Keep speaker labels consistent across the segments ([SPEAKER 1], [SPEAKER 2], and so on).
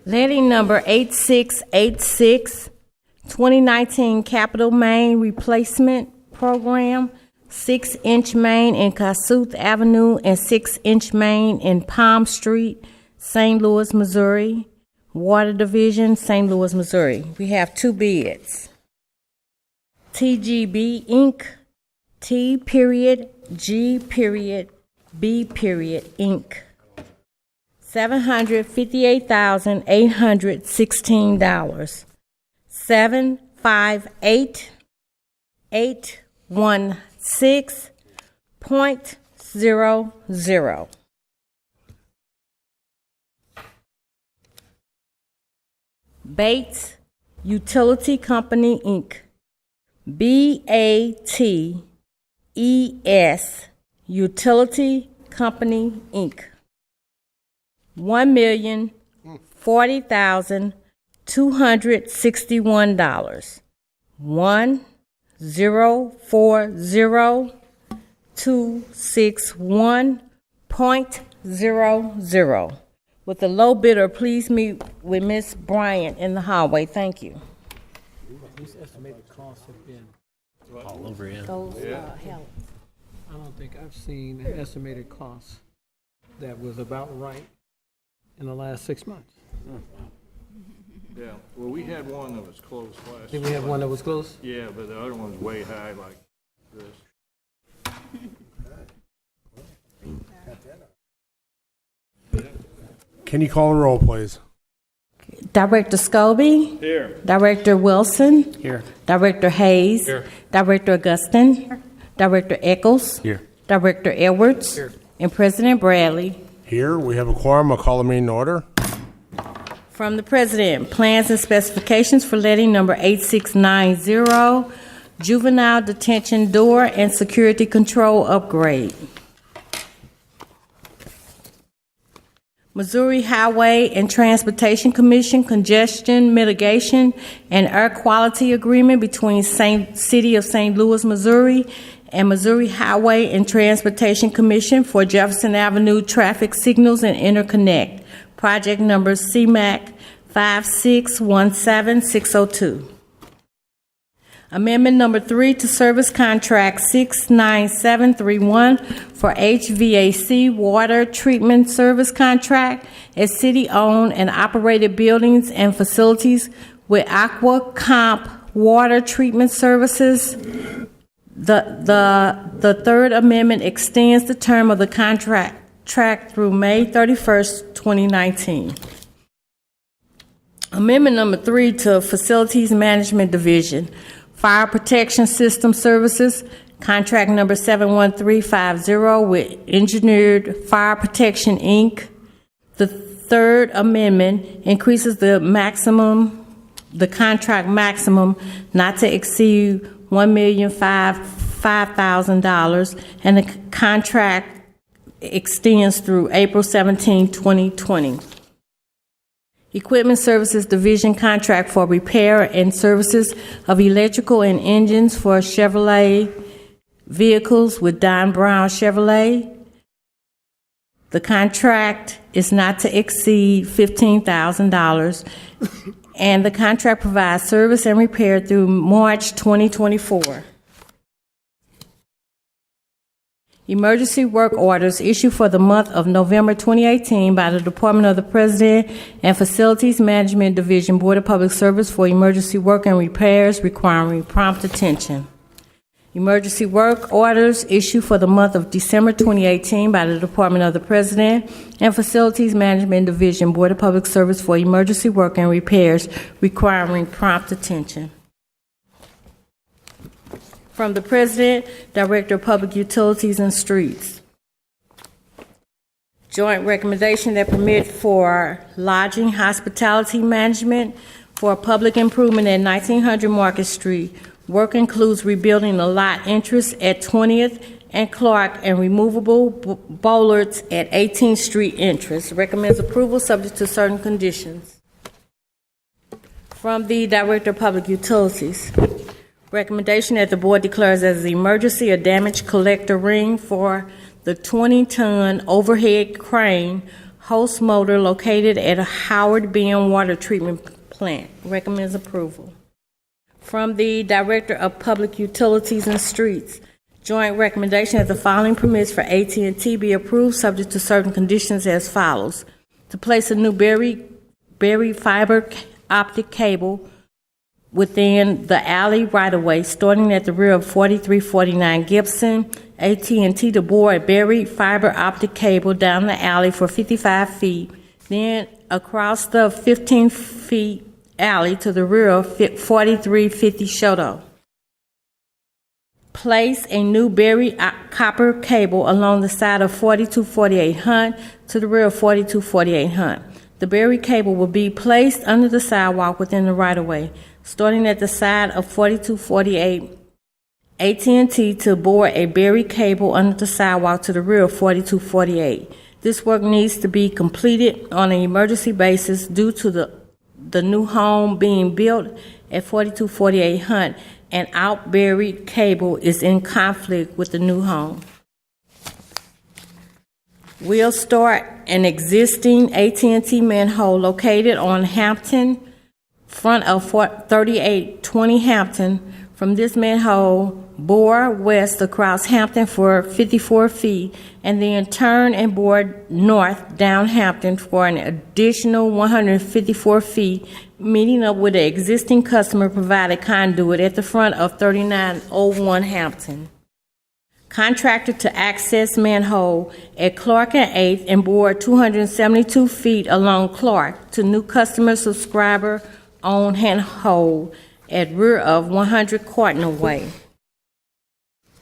[SPEAKER 1] Letting number 8686, 2019 Capital Main Replacement Program, 6-inch main in Kossuth Avenue and 6-inch main in Palm Street, St. Louis, Missouri. Water Division, St. Louis, Missouri. We have two bids. TGB Inc., T period, G period, B period, Inc. $758,816. 758,816.00. Bates Utility Company, Inc. BATES Utility Company, Inc. $1,040,261. 1040261.00. With the low bidder, please meet with Ms. Bryant in the hallway. Thank you.
[SPEAKER 2] These estimated costs have been
[SPEAKER 3] All over again.
[SPEAKER 1] Those
[SPEAKER 2] I don't think I've seen an estimated cost that was about right in the last 6 months.
[SPEAKER 4] Yeah, well, we had one that was close last.
[SPEAKER 2] Did we have one that was close?
[SPEAKER 4] Yeah, but the other one's way high like this.
[SPEAKER 5] Can you call the roll, please?
[SPEAKER 1] Director Scobie.
[SPEAKER 4] Here.
[SPEAKER 1] Director Wilson.
[SPEAKER 3] Here.
[SPEAKER 1] Director Hayes.
[SPEAKER 3] Here.
[SPEAKER 1] Director Augustin. Director Eccles.
[SPEAKER 3] Here.
[SPEAKER 1] Director Edwards.
[SPEAKER 2] Here.
[SPEAKER 1] And President Bradley.
[SPEAKER 5] Here, we have a quorum. I'll call the meeting to order.
[SPEAKER 1] From the President, plans and specifications for letting number 8690, juvenile detention door and security control upgrade. Missouri Highway and Transportation Commission congestion mitigation and air quality agreement between City of St. Louis, Missouri and Missouri Highway and Transportation Commission for Jefferson Avenue traffic signals and interconnect. Project number CMAC 5617602. Amendment number 3 to service contract 69731 for HVAC water treatment service contract at city-owned and operated buildings and facilities with Aqua Comp water treatment services. The third amendment extends the term of the contract through May 31st, 2019. Amendment number 3 to Facilities Management Division, Fire Protection System Services, contract number 71350 with Engineered Fire Protection, Inc. The third amendment increases the contract maximum not to exceed $1,005,000, and the contract extends through April 17, 2020. Equipment Services Division contract for repair and services of electrical and engines for Chevrolet vehicles with Don Brown Chevrolet. The contract is not to exceed $15,000, and the contract provides service and repair through March 2024. Emergency work orders issued for the month of November 2018 by the Department of the President and Facilities Management Division Board of Public Service for emergency work and repairs requiring prompt attention. Emergency work orders issued for the month of December 2018 by the Department of the President and Facilities Management Division Board of Public Service for emergency work and repairs requiring prompt attention. From the President, Director of Public Utilities and Streets. Joint recommendation that permit for lodging hospitality management for public improvement at 1900 Market Street. Work includes rebuilding the lot interest at 20th and Clark and removable bollards at 18th Street entrance. Recommends approval subject to certain conditions. From the Director of Public Utilities. Recommendation that the board declares as an emergency a damaged collector ring for the 20-ton overhead crane host motor located at a Howard Bend water treatment plant. Recommends approval. From the Director of Public Utilities and Streets, joint recommendation that the following permits for AT&T be approved subject to certain conditions as follows. To place a new buried fiber optic cable within the alley right-of-way starting at the rear of 4349 Gibson. AT&T to bore a buried fiber optic cable down the alley for 55 feet, then across the 15 feet alley to the rear of 4350 Shoto. Place a new buried copper cable along the side of 4248 Hunt to the rear of 4248 Hunt. The buried cable will be placed under the sidewalk within the right-of-way, starting at the side of 4248. AT&T to bore a buried cable under the sidewalk to the rear of 4248. This work needs to be completed on an emergency basis due to the new home being built at 4248 Hunt, and out buried cable is in conflict with the new home. We'll start an existing AT&T manhole located on Hampton, front of 3820 Hampton. From this manhole, bore west across Hampton for 54 feet, and then turn and bore north down Hampton for an additional 154 feet, meeting up with the existing customer-provided conduit at the front of 3901 Hampton. Contractor to access manhole at Clark and 8th and bore 272 feet along Clark to new customer subscriber owned handhold at rear of 100 Cardinal Way.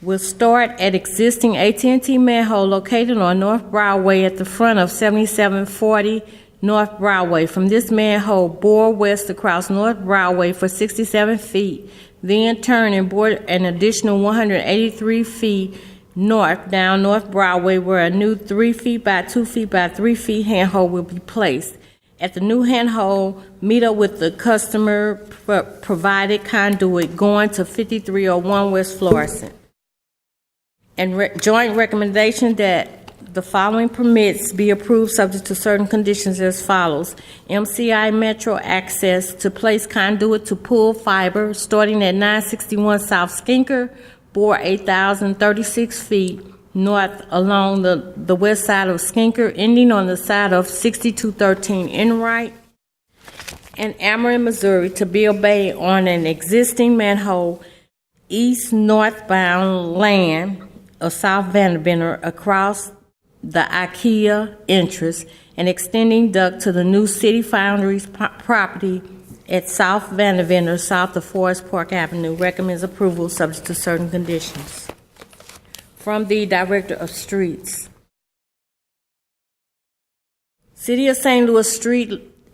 [SPEAKER 1] We'll start at existing AT&T manhole located on North Broadway at the front of 7740 North Broadway. From this manhole, bore west across North Broadway for 67 feet, then turn and bore an additional 183 feet north down North Broadway, where a new 3 feet by 2 feet by 3 feet handhold will be placed. At the new handhold, meet up with the customer provided conduit going to 5301 West Florissant. And joint recommendation that the following permits be approved subject to certain conditions as follows. MCI Metro access to place conduit to pull fiber starting at 961 South Skinker, bore 8,036 feet north along the west side of Skinker, ending on the side of 6213 Enright. And Ameren, Missouri to build bay on an existing manhole east northbound land of South Vanderbilt across the IKEA entrance and extending duct to the new City Foundries property at South Vanderbilt, south of Forest Park Avenue. Recommends approval subject to certain conditions. From the Director of Streets. City of St. Louis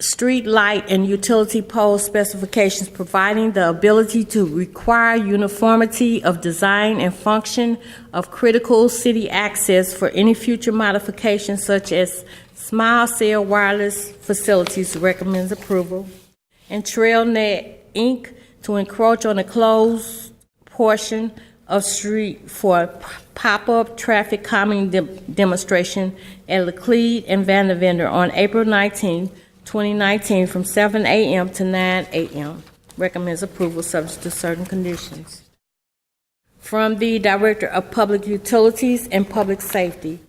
[SPEAKER 1] street light and utility pole specifications, providing the ability to require uniformity of design and function of critical city access for any future modifications such as small cell wireless facilities. Recommends approval. And TrailNet Inc. to encroach on a closed portion of street for pop-up traffic calming demonstration at Laclede and Vanderbilt on April 19, 2019 from 7 a.m. to 9 a.m. Recommends approval subject to certain conditions. From the Director of Public Utilities and Public Safety,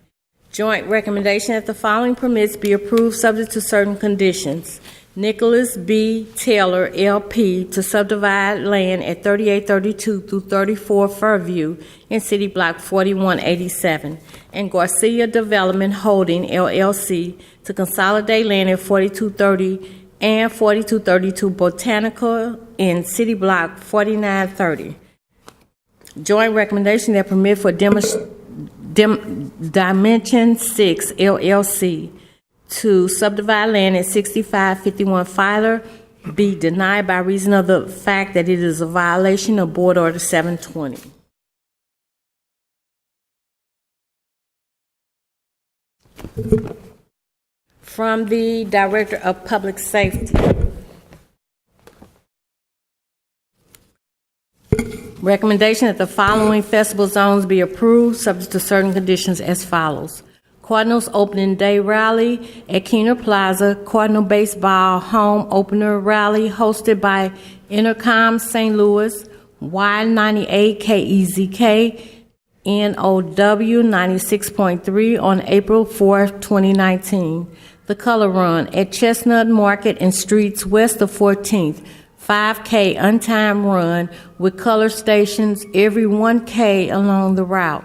[SPEAKER 1] joint recommendation that the following permits be approved subject to certain conditions. Nicholas B. Taylor, LP, to subdivide land at 3832 through 34 Fairview in City Block 4187, and Garcia Development Holding, LLC, to consolidate land at 4230 and 4232 Botanical in City Block 4930. Joint recommendation that permit for Dimension 6, LLC, to subdivide land at 6551 Filer be denied by reason of the fact that it is a violation of Board Order 720. From the Director of Public Safety. Recommendation that the following festival zones be approved subject to certain conditions as follows. Cardinals Opening Day Rally at Keener Plaza, Cardinal Baseball Home Opener Rally hosted by Intercom St. Louis, Y98 KEZK, NOW 96.3 on April 4th, 2019. The Color Run at Chestnut Market and Streets west of 14th. 5K untimed run with color stations every 1K along the route.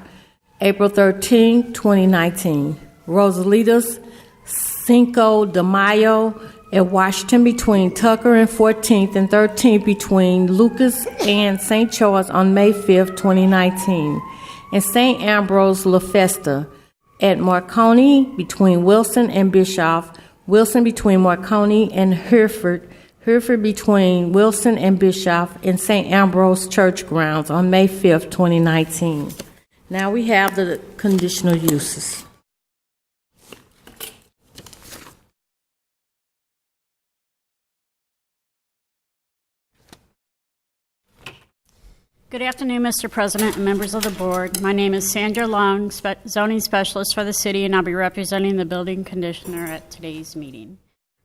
[SPEAKER 1] April 13, 2019. Rosalita's Cinco de Mayo at Washington between Tucker and 14th and 13th between Lucas and St. Charles on May 5th, 2019. And St. Ambrose La Festa at Marconi between Wilson and Bischoff, Wilson between Marconi and Hereford, Hereford between Wilson and Bischoff, and St. Ambrose Church grounds on May 5th, 2019. Now we have the conditional uses.
[SPEAKER 3] Good afternoon, Mr. President and members of the board. My name is Sandra Long, zoning specialist for the city, and I'll be representing the building conditioner at today's meeting.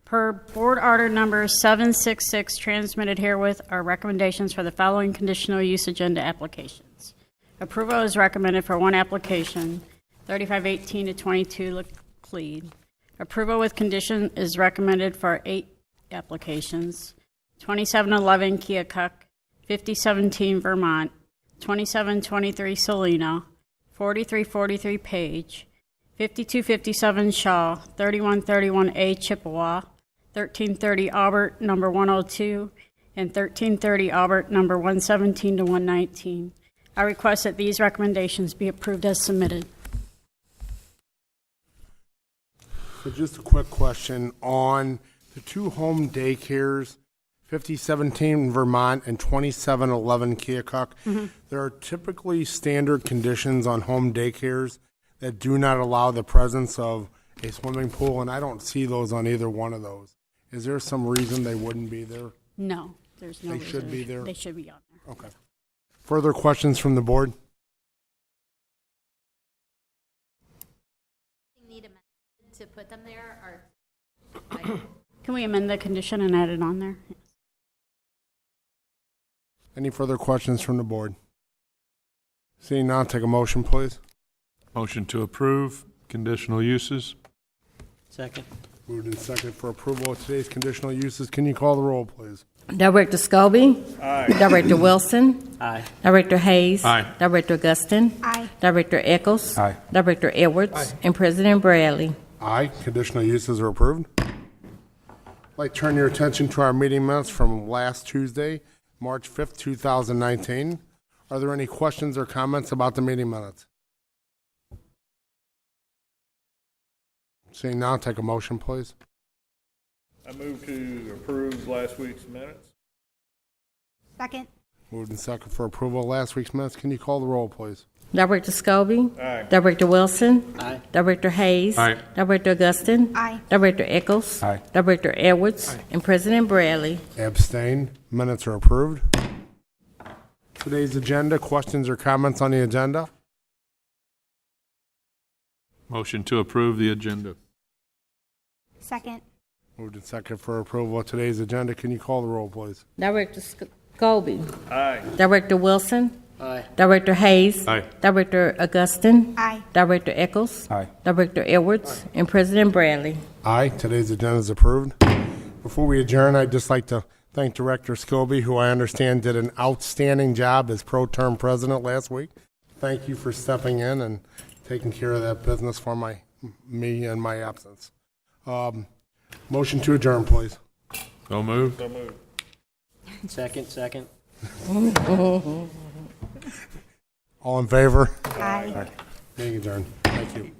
[SPEAKER 3] Per board order number 766 transmitted herewith are recommendations for the following conditional use agenda applications. Approval is recommended for one application, 3518 to 22 Laclede. Approval with condition is recommended for 8 applications, 2711 Keokuk, 5017 Vermont, 2723 Salina, 4343 Page, 5257 Shaw, 3131A Chippewa, 1330 Aubert, number 102, and 1330 Aubert, number 117 to 119. I request that these recommendations be approved as submitted.
[SPEAKER 5] So just a quick question on the 2 home daycares, 5017 Vermont and 2711 Keokuk. There are typically standard conditions on home daycares that do not allow the presence of a swimming pool, and I don't see those on either one of those. Is there some reason they wouldn't be there?
[SPEAKER 3] No, there's no
[SPEAKER 5] They
[SPEAKER 3] reason.
[SPEAKER 5] should be there?
[SPEAKER 3] They should be on there.
[SPEAKER 5] Okay. Further questions from the board?
[SPEAKER 6] Need amended to put them there, or
[SPEAKER 3] Can we amend the condition and add it on there?
[SPEAKER 5] Any further questions from the board? Seeing none, take a motion, please.
[SPEAKER 7] Motion to approve conditional uses.
[SPEAKER 2] Second.
[SPEAKER 5] Moved and second for approval of today's conditional uses. Can you call the roll, please?
[SPEAKER 1] Director Scobie. Aye. Director Wilson.
[SPEAKER 2] Aye.
[SPEAKER 1] Director Hayes.
[SPEAKER 7] Aye.
[SPEAKER 1] Director Augustin.
[SPEAKER 6] Aye.
[SPEAKER 1] Director Eccles.
[SPEAKER 7] Aye.
[SPEAKER 1] Director Edwards. And President Bradley.
[SPEAKER 5] Aye. Conditional uses are approved. I'd like to turn your attention to our meeting minutes from last Tuesday, March 5th, 2019. Are there any questions or comments about the meeting minutes? Seeing none, take a motion, please.
[SPEAKER 4] I move to approve last week's minutes.
[SPEAKER 6] second?
[SPEAKER 5] Moved and second for approval of last week's minutes. Can you call the roll, please?
[SPEAKER 1] Director Scobie.
[SPEAKER 4] Aye.
[SPEAKER 1] Director Wilson.
[SPEAKER 2] Aye.
[SPEAKER 1] Director Hayes.
[SPEAKER 7] Aye.
[SPEAKER 1] Director Augustin.
[SPEAKER 6] Aye.
[SPEAKER 1] Director Eccles.
[SPEAKER 7] Aye.
[SPEAKER 1] Director Edwards. And President Bradley.
[SPEAKER 5] Abstain. Minutes are approved. Today's agenda, questions or comments on the agenda?
[SPEAKER 7] Motion to approve the agenda.
[SPEAKER 6] Second?
[SPEAKER 5] Moved and second for approval of today's agenda. Can you call the roll, please?
[SPEAKER 1] Director Scobie.
[SPEAKER 4] Aye.
[SPEAKER 1] Director Wilson.
[SPEAKER 2] Aye.
[SPEAKER 1] Director Hayes.
[SPEAKER 7] Aye.
[SPEAKER 1] Director Augustin.
[SPEAKER 6] Aye.
[SPEAKER 1] Director Eccles.
[SPEAKER 7] Aye.
[SPEAKER 1] Director Edwards. And President Bradley.
[SPEAKER 5] Aye. Today's agenda is approved. Before we adjourn, I'd just like to thank Director Scobie, who I understand did an outstanding job as pro-term president last week. Thank you for stepping in and taking care of that business for me in my absence. Motion to adjourn, please.
[SPEAKER 7] So moved.
[SPEAKER 4] So moved.
[SPEAKER 2] Second.
[SPEAKER 5] All in favor?
[SPEAKER 6] Aye.
[SPEAKER 5] Meeting adjourned. Thank you.